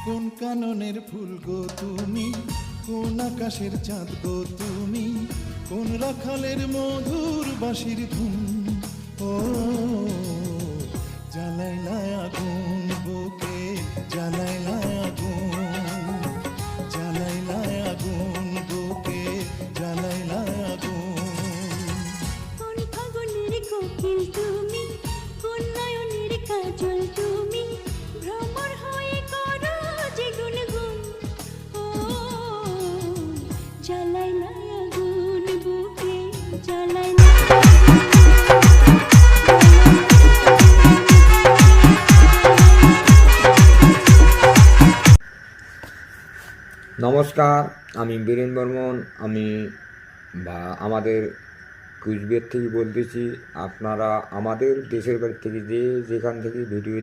কোন কাননের ফুল গো তুমি, কোন আকাশের চাঁদ গো তুমি, কোন রাখালের মধুর বাঁশির ধুন। ও জ্বালাইলা আগুন বুকে, জ্বালাইলা আগুন, জ্বালাইলা আগুন বুকে, জ্বালাইলা আগুন। কোন ফাগুনের কোকিল তুমি, কোন নয়নের কাজল তুমি, ভ্রমর হয়ে করো যে গুনগুন। ও জ্বালাইলা আগুন বুকে, জ্বালাইলা নমস্কার, আমি বীরেন বর্মন। আমি আমাদের কুচবিহার থেকে বলতেছি। আপনারা আমাদের দেশের বাড়ি থেকে যেখান থেকে ভিডিও